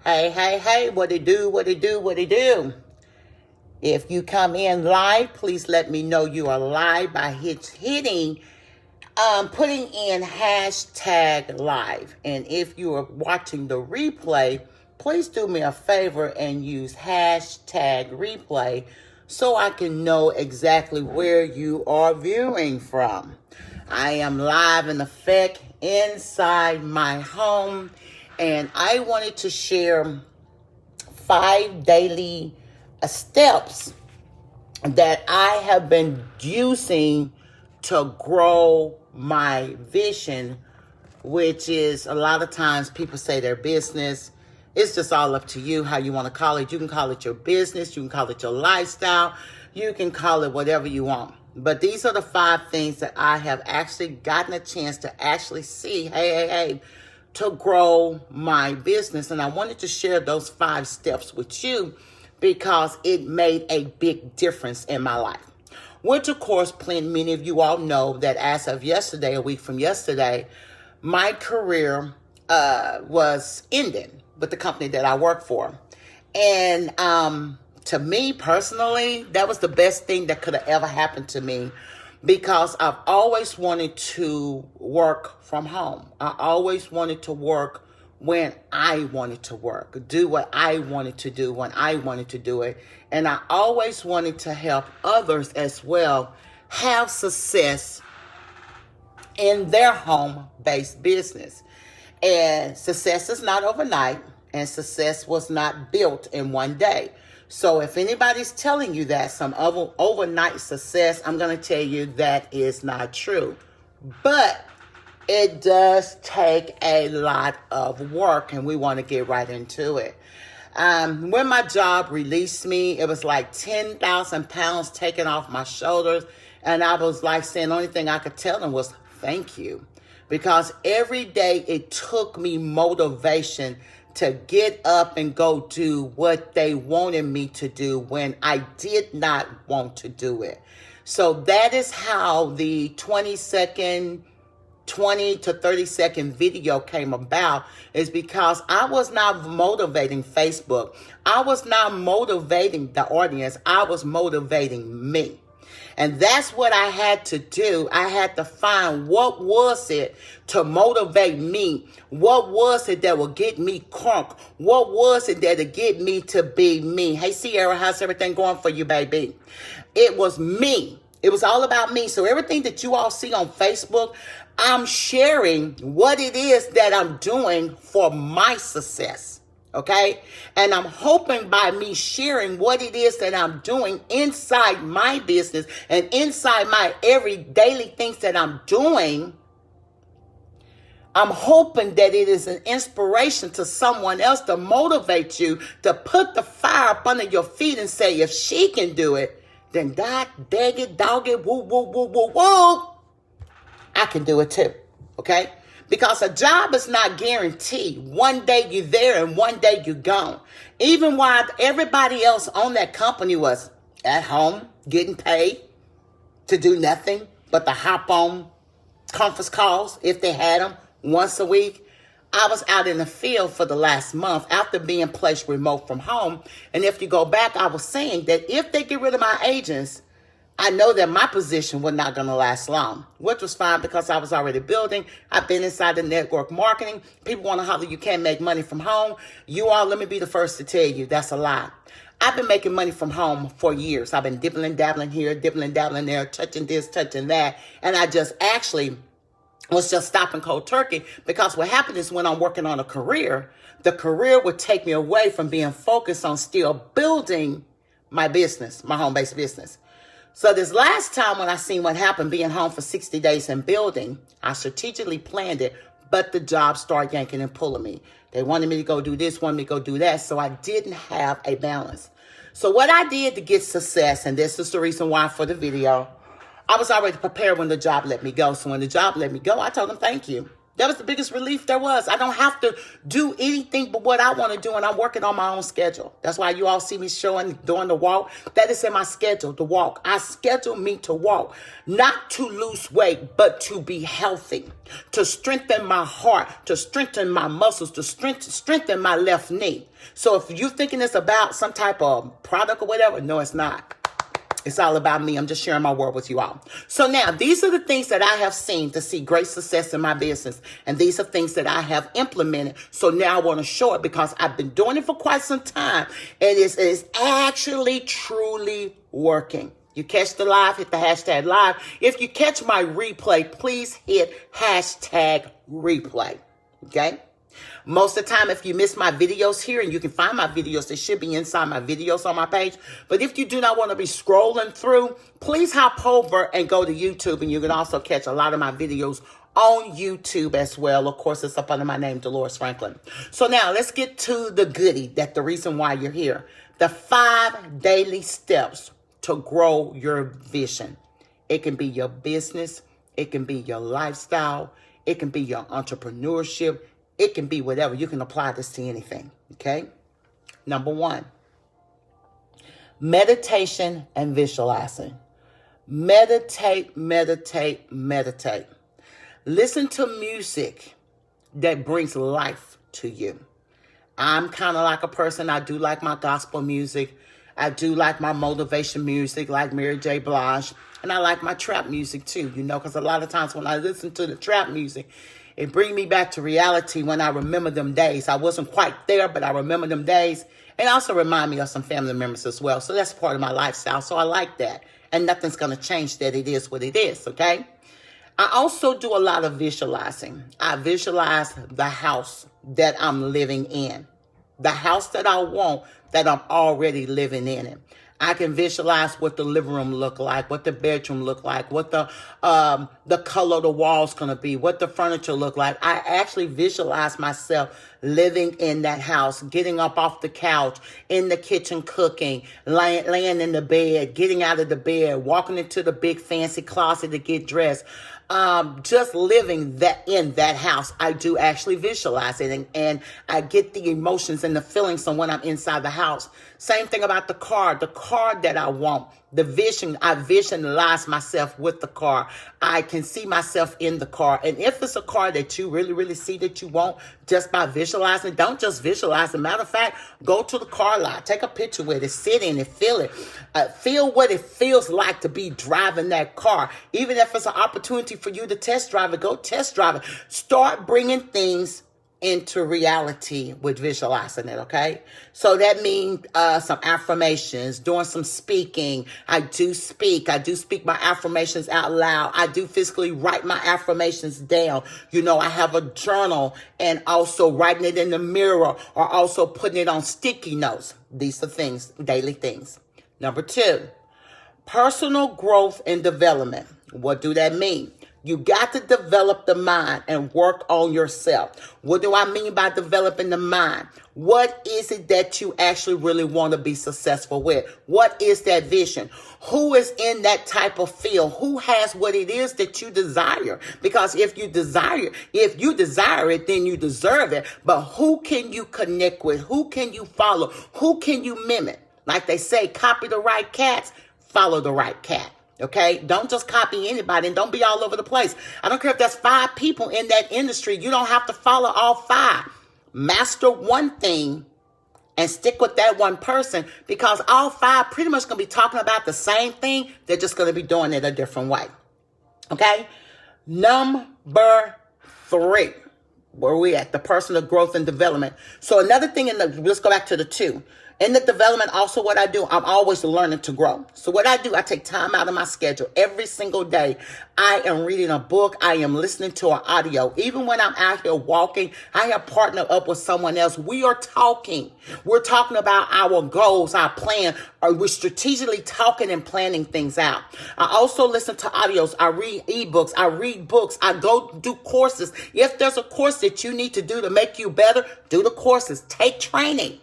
Hey, what it do? If you come in live, please let me know you are live by putting in hashtag live. And if you are watching the replay, please do me a favor and use hashtag replay so I can know exactly where you are viewing from. I am live in effect inside my home, and I wanted to share 5 daily steps that I have been using to grow my vision, which is a lot of times people say their business. It's just all up to you how you want to call it. You can call it your business. You can call it your lifestyle. You can call it whatever you want. But these are the 5 things that I have actually gotten a chance to actually see, to grow my business. And I wanted to share those 5 steps with you because it made a big difference in my life. Which, of course, many of you all know that as of yesterday, a week from yesterday, my career was ending with the company that I work for. And to me personally, that was the best thing that could have ever happened to me because I've always wanted to work from home. I always wanted to work when I wanted to work, do what I wanted to do when I wanted to do it. And I always wanted to help others as well have success in their home-based business. And success is not overnight, and success was not built in one day. So if anybody's telling you that some overnight success, I'm going to tell you that is not true. But it does take a lot of work, and we want to get right into it. When my job released me, it was like 10,000 pounds taken off my shoulders. And I was like saying the only thing I could tell them was thank you. Because every day it took me motivation to get up and go do what they wanted me to do when I did not want to do it. So that is how the 20 to 30 second video came about, is because I was not motivating Facebook. I was not motivating the audience. I was motivating me. And that's what I had to do. I had to find what was it to motivate me. What was it that would get me crunk? What was it that would get me to be me? Hey, Sierra, how's everything going for you, baby? It was me. It was all about me. So everything that you all see on Facebook, I'm sharing what it is that I'm doing for my success. Okay. And I'm hoping by me sharing what it is that I'm doing inside my business and inside my every daily things that I'm doing, I'm hoping that it is an inspiration to someone else to motivate you to put the fire up under your feet and say, if she can do it, then dog it, woo, I can do it too. Okay. Because a job is not guaranteed. One day you're there and one day you're gone. Even while everybody else on that company was at home getting paid to do nothing but to hop on conference calls if they had them once a week, I was out in the field for the last month after being placed remote from home. And if you go back, I was saying that if they get rid of my agents, I know that my position was not going to last long, which was fine because I was already building. I've been inside the network marketing. People want to holler, you can't make money from home. You all, let me be the first to tell you, that's a lie. I've been making money from home for years. I've been dibbling, dabbling here, dibbling, dabbling there, touching this, touching that. And I just actually was just stopping cold turkey because what happened is when I'm working on a career, the career would take me away from being focused on still building my business, my home-based business. So this last time when I seen what happened being home for 60 days and building, I strategically planned it, but the job started yanking and pulling me. They wanted me to go do this, wanted me to go do that, so I didn't have a balance. So what I did to get success, and this is the reason why for the video, I was already prepared when the job let me go. So when the job let me go, I told them thank you. That was the biggest relief there was. I don't have to do anything but what I want to do, and I'm working on my own schedule. That's why you all see me doing the walk. That is in my schedule, the walk. I schedule me to walk, not to lose weight, but to be healthy, to strengthen my heart, to strengthen my muscles, to strengthen my left knee. So if you're thinking it's about some type of product or whatever, no, it's not. It's all about me. I'm just sharing my word with you all. So now, these are the things that I have seen to see great success in my business. And these are things that I have implemented. So now I want to show it because I've been doing it for quite some time. And it is actually truly working. You catch the live, hit the hashtag live. If you catch my replay, please hit hashtag replay. Okay? Most of the time, if you miss my videos here, and you can find my videos, they should be inside my videos on my page. But if you do not want to be scrolling through, please hop over and go to YouTube. And you can also catch a lot of my videos on YouTube as well. Of course, it's up under my name, Delores Franklin. So now let's get to the goodie, that the reason why you're here. The 5 daily steps to grow your vision. It can be your business. It can be your lifestyle. It can be your entrepreneurship. It can be whatever. You can apply this to anything, okay? Number 1, meditation and visualizing. Meditate, meditate, meditate. Listen to music that brings life to you. I'm kind of like a person, I do like my gospel music. I do like my motivation music, like Mary J. Blige. And I like my trap music too, because a lot of times when I listen to the trap music, it brings me back to reality when I remember them days. I wasn't quite there, but I remember them days. And also remind me of some family members as well. So that's part of my lifestyle. So I like that. And nothing's going to change that. It is what it is, okay? I also do a lot of visualizing. I visualize the house that I'm living in. The house that I want, that I'm already living in it. I can visualize what the living room look like, what the bedroom look like, what the color of the walls going to be, what the furniture look like. I actually visualize myself living in that house, getting up off the couch, in the kitchen cooking, laying in the bed, getting out of the bed, walking into the big fancy closet to get dressed. Just living in that house. I do actually visualize it, and I get the emotions and the feelings from when I'm inside the house. Same thing about the car that I want. The vision, I visualize myself with the car. I can see myself in the car. And if it's a car that you really, really see that you want, just by visualizing, don't just visualize. As a matter of fact, go to the car lot, take a picture with it, sit in it, feel it. Feel what it feels like to be driving that car. Even if it's an opportunity for you to test drive it, go test drive it. Start bringing things into reality with visualizing it, okay? So that means some affirmations, doing some speaking. I do speak my affirmations out loud. I do physically write my affirmations down. I have a journal, and also writing it in the mirror, or also putting it on sticky notes. These are things, daily things. Number 2, personal growth and development. What do that mean? You got to develop the mind and work on yourself. What do I mean by developing the mind? What is it that you actually really want to be successful with? What is that vision? Who is in that type of field? Who has what it is that you desire? Because if you desire it, then you deserve it. But who can you connect with? Who can you follow? Who can you mimic? Like they say, copy the right cats, follow the right cat. Okay, don't just copy anybody, and don't be all over the place. I don't care if there's 5 people in that industry. You don't have to follow all 5. Master one thing and stick with that one person, because all 5 pretty much going to be talking about the same thing. They're just going to be doing it a different way. Okay, number 3. Where are we at? The personal growth and development. So another thing, let's go back to the 2. In the development, also what I do, I'm always learning to grow. So what I do, I take time out of my schedule. Every single day, I am reading a book. I am listening to an audio. Even when I'm out here walking, I have partnered up with someone else. We are talking. We're talking about our goals, our plan. We're strategically talking and planning things out. I also listen to audios. I read ebooks. I read books. I go do courses. If there's a course that you need to do to make you better, do the courses. Take training.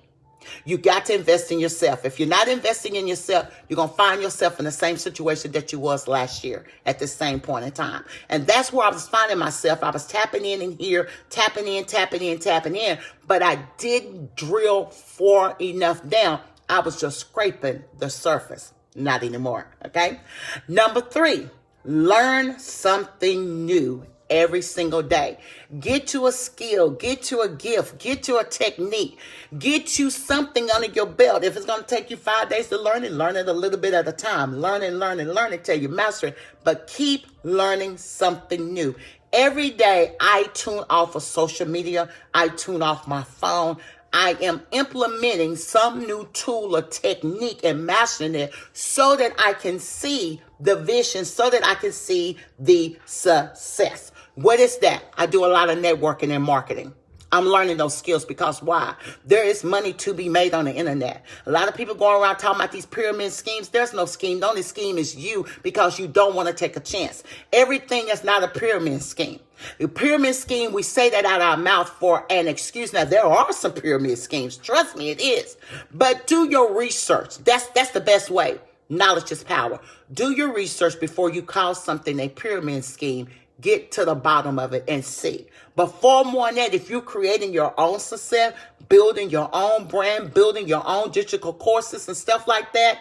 You got to invest in yourself. If you're not investing in yourself, you're going to find yourself in the same situation that you was last year at the same point in time. And that's where I was finding myself. I was tapping in here, tapping in, but I didn't drill far enough down. I was just scraping the surface. Not anymore, okay? Number 3, learn something new every single day. Get you a skill, get you a gift, get you a technique, get you something under your belt. If it's going to take you 5 days to learn it a little bit at a time. Learn it till you master it, but keep learning something new. Every day I tune off of social media, I tune off my phone. I am implementing some new tool or technique and mastering it so that I can see the vision, so that I can see the success. What is that? I do a lot of networking and marketing. I'm learning those skills because why? There is money to be made on the internet. A lot of people going around talking about these pyramid schemes. There's no scheme. The only scheme is you because you don't want to take a chance. Everything is not a pyramid scheme. The pyramid scheme, we say that out of our mouth for an excuse. Now, there are some pyramid schemes. Trust me, it is. But do your research. That's the best way. Knowledge is power. Do your research before you call something a pyramid scheme. Get to the bottom of it and see. But far more than that, if you're creating your own success, building your own brand, building your own digital courses and stuff like that,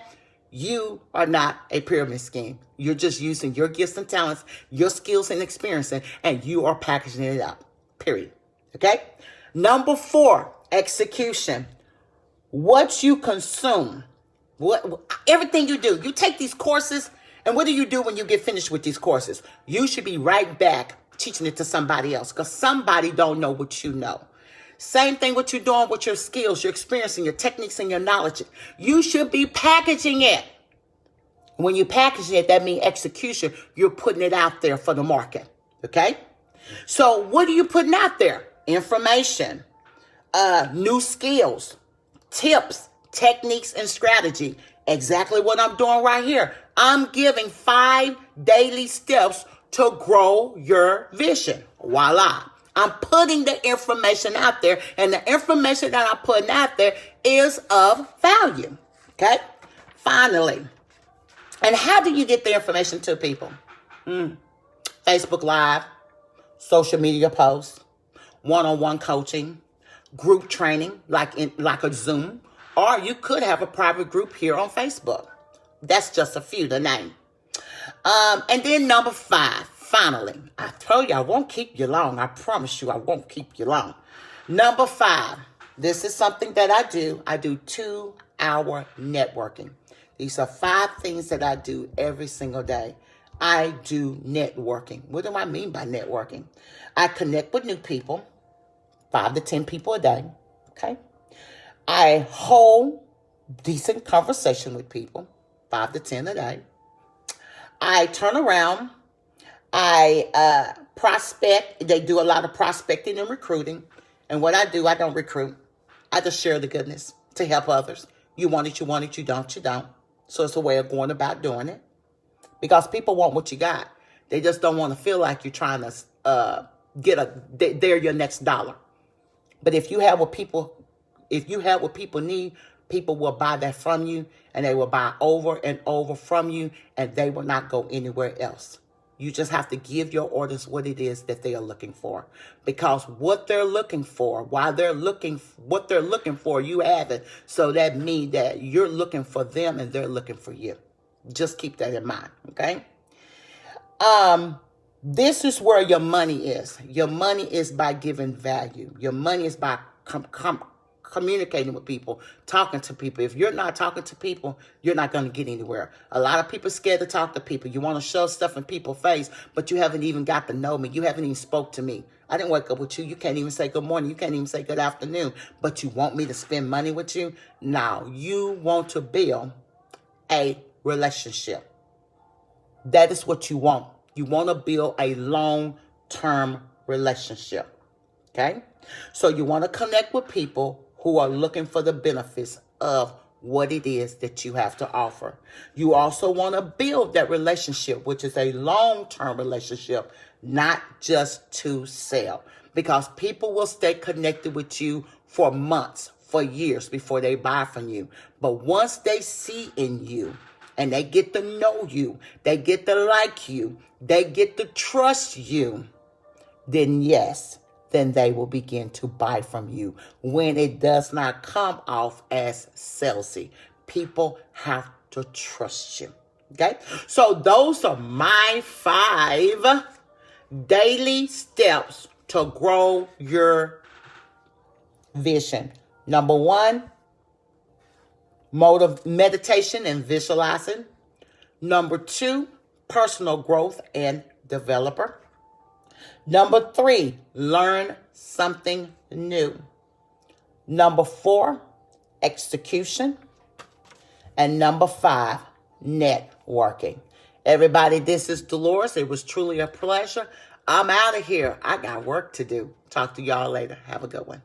you are not a pyramid scheme. You're just using your gifts and talents, your skills and experience, and you are packaging it up. Period. Okay? Number 4, execution. What you consume. Everything you do. You take these courses, and what do you do when you get finished with these courses? You should be right back teaching it to somebody else because somebody don't know what you know. Same thing what you're doing with your skills, your experience, and your techniques and your knowledge. You should be packaging it. When you package it, that means execution. You're putting it out there for the market. Okay? So what are you putting out there? Information, new skills, tips, techniques, and strategy. Exactly what I'm doing right here. I'm giving 5 daily steps to grow your vision. Voila. I'm putting the information out there, and the information that I'm putting out there is of value. Okay? Finally. And how do you get the information to people? Facebook Live, social media posts, one-on-one coaching, group training, like a Zoom, or you could have a private group here on Facebook. That's just a few to name. And then number 5, finally, I told you I won't keep you long. I promise you I won't keep you long. Number 5, this is something that I do. I do 2-hour networking. These are 5 things that I do every single day. I do networking. What do I mean by networking? I connect with new people, 5 to 10 people a day. Okay. I hold decent conversation with people, 5 to 10 a day. I turn around. I prospect. They do a lot of prospecting and recruiting. And what I do, I don't recruit. I just share the goodness to help others. You want it, you want it, you don't, you don't. So it's a way of going about doing it. Because people want what you got. They just don't want to feel like you're trying to they're your next dollar. But if you have what people need, people will buy that from you, and they will buy over and over from you, and they will not go anywhere else. You just have to give your audience what it is that they are looking for. Because what they're looking for, what they're looking for, you have it. So that means that you're looking for them and they're looking for you. Just keep that in mind, okay? This is where your money is. Your money is by giving value. Your money is by communicating with people, talking to people. If you're not talking to people, you're not going to get anywhere. A lot of people are scared to talk to people. You want to shove stuff in people's face, but you haven't even got to know me. You haven't even spoke to me. I didn't wake up with you. You can't even say good morning. You can't even say good afternoon. But you want me to spend money with you? No, you want to build a relationship. That is what you want. You want to build a long-term relationship. Okay? So you want to connect with people who are looking for the benefits of what it is that you have to offer. You also want to build that relationship, which is a long-term relationship, not just to sell. Because people will stay connected with you for months, for years before they buy from you. But once they see in you and they get to know you, they get to like you, they get to trust you, then yes, then they will begin to buy from you when it does not come off as salesy. People have to trust you. Okay? So those are my 5 daily steps to grow your vision. Number 1, meditation and visualizing. Number 2, personal growth and developer. Number 3, learn something new. Number 4, execution. And number 5, networking. Everybody, this is Dolores. It was truly a pleasure. I'm out of here. I got work to do. Talk to y'all later. Have a good one.